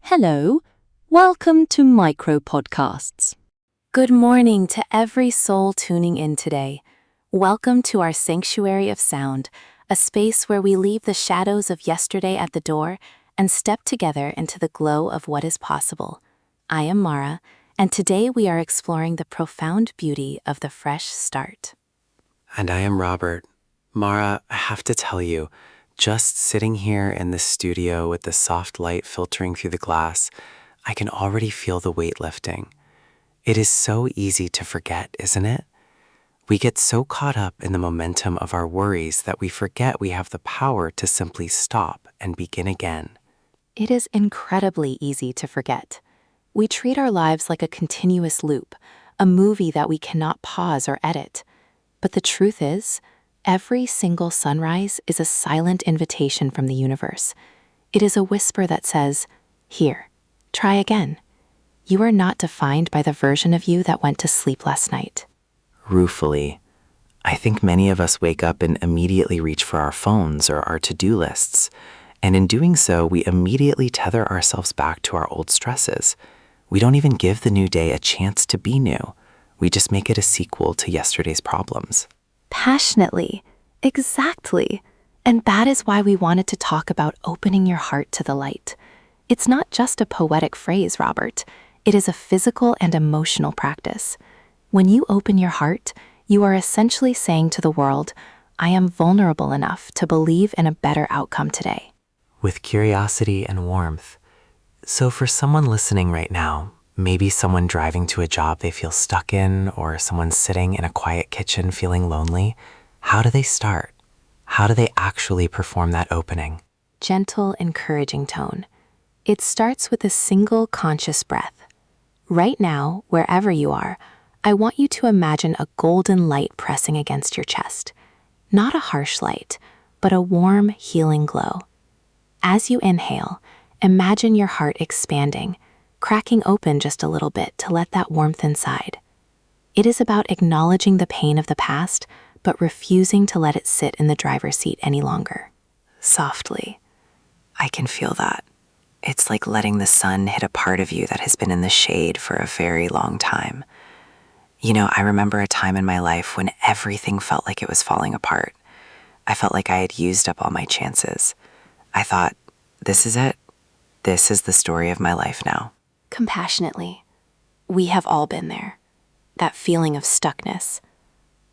Hello, welcome to Micro Podcasts. Good morning to every soul tuning in today. Welcome to our sanctuary of sound, a space where we leave the shadows of yesterday at the door and step together into the glow of what is possible. I am Mara, and today we are exploring the profound beauty of the fresh start. And I am Robert. Mara, I have to tell you, just sitting here in the studio with the soft light filtering through the glass, I can already feel the weight lifting. It is so easy to forget, isn't it? We get so caught up in the momentum of our worries that we forget we have the power to simply stop and begin again. It is incredibly easy to forget. We treat our lives like a continuous loop, a movie that we cannot pause or edit. But the truth is, every single sunrise is a silent invitation from the universe. It is a whisper that says, "Here, try again. You are not defined by the version of you that went to sleep last night." Ruefully, I think many of us wake up and immediately reach for our phones or our to-do lists. And in doing so, we immediately tether ourselves back to our old stresses. We don't even give the new day a chance to be new. We just make it a sequel to yesterday's problems. Passionately. Exactly. And that is why we wanted to talk about opening your heart to the light. It's not just a poetic phrase, Robert. It is a physical and emotional practice. When you open your heart, you are essentially saying to the world, "I am vulnerable enough to believe in a better outcome today." With curiosity and warmth. So for someone listening right now, maybe someone driving to a job they feel stuck in, or someone sitting in a quiet kitchen feeling lonely, how do they start? How do they actually perform that opening? Gentle, encouraging tone. It starts with a single conscious breath. Right now, wherever you are, I want you to imagine a golden light pressing against your chest. Not a harsh light, but a warm, healing glow. As you inhale, imagine your heart expanding, cracking open just a little bit to let that warmth inside. It is about acknowledging the pain of the past, but refusing to let it sit in the driver's seat any longer. Softly. I can feel that. It's like letting the sun hit a part of you that has been in the shade for a very long time. I remember a time in my life when everything felt like it was falling apart. I felt like I had used up all my chances. I thought, this is it. This is the story of my life now. Compassionately. We have all been there. That feeling of stuckness.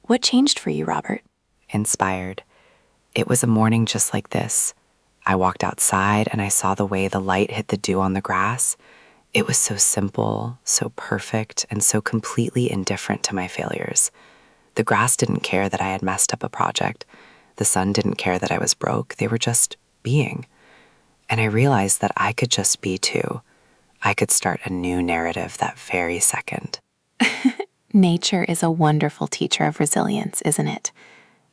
What changed for you, Robert? Inspired. It was a morning just like this. I walked outside and I saw the way the light hit the dew on the grass. It was so simple, so perfect, and so completely indifferent to my failures. The grass didn't care that I had messed up a project. The sun didn't care that I was broke. They were just being. And I realized that I could just be too. I could start a new narrative that very second. Nature is a wonderful teacher of resilience, isn't it?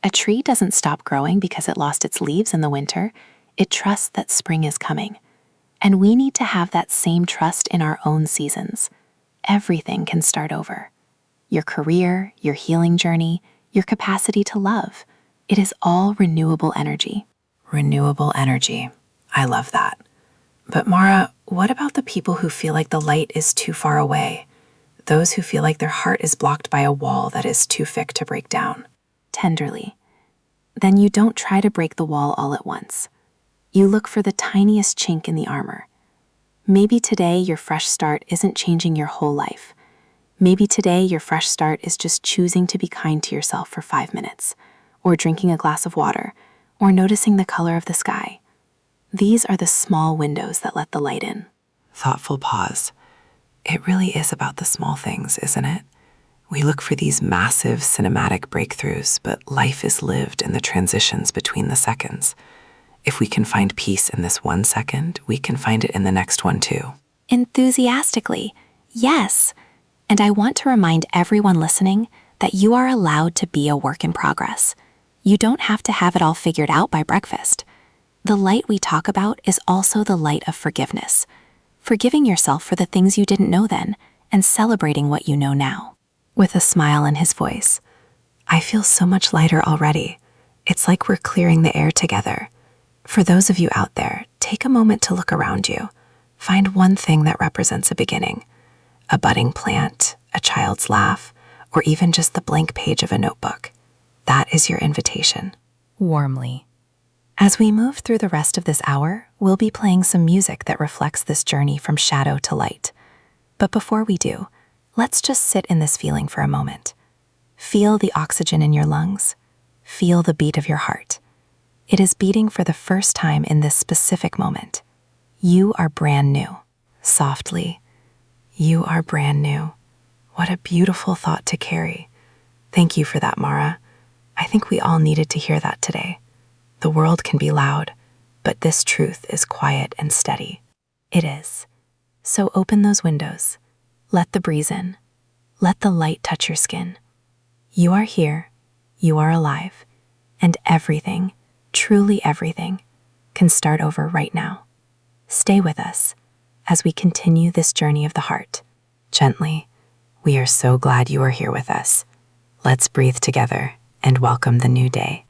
A tree doesn't stop growing because it lost its leaves in the winter. It trusts that spring is coming. And we need to have that same trust in our own seasons. Everything can start over. Your career, your healing journey, your capacity to love. It is all renewable energy. Renewable energy. I love that. But Mara, what about the people who feel like the light is too far away? Those who feel like their heart is blocked by a wall that is too thick to break down? Tenderly. Then you don't try to break the wall all at once. You look for the tiniest chink in the armor. Maybe today your fresh start isn't changing your whole life. Maybe today your fresh start is just choosing to be kind to yourself for 5 minutes, or drinking a glass of water, or noticing the color of the sky. These are the small windows that let the light in. Thoughtful pause. It really is about the small things, isn't it? We look for these massive cinematic breakthroughs, but life is lived in the transitions between the seconds. If we can find peace in this 1 second, we can find it in the next one too. Enthusiastically, yes. And I want to remind everyone listening that you are allowed to be a work in progress. You don't have to have it all figured out by breakfast. The light we talk about is also the light of forgiveness. Forgiving yourself for the things you didn't know then, and celebrating what you know now. With a smile in his voice, I feel so much lighter already. It's like we're clearing the air together. For those of you out there, take a moment to look around you. Find one thing that represents a beginning: a budding plant, a child's laugh, or even just the blank page of a notebook. That is your invitation. Warmly. As we move through the rest of this hour, we'll be playing some music that reflects this journey from shadow to light. But before we do, let's just sit in this feeling for a moment. Feel the oxygen in your lungs. Feel the beat of your heart. It is beating for the first time in this specific moment. You are brand new. Softly. You are brand new. What a beautiful thought to carry. Thank you for that, Mara. I think we all needed to hear that today. The world can be loud, but this truth is quiet and steady. It is. So open those windows. Let the breeze in. Let the light touch your skin. You are here. You are alive. And everything, truly everything, can start over right now. Stay with us as we continue this journey of the heart. Gently, we are so glad you are here with us. Let's breathe together and welcome the new day.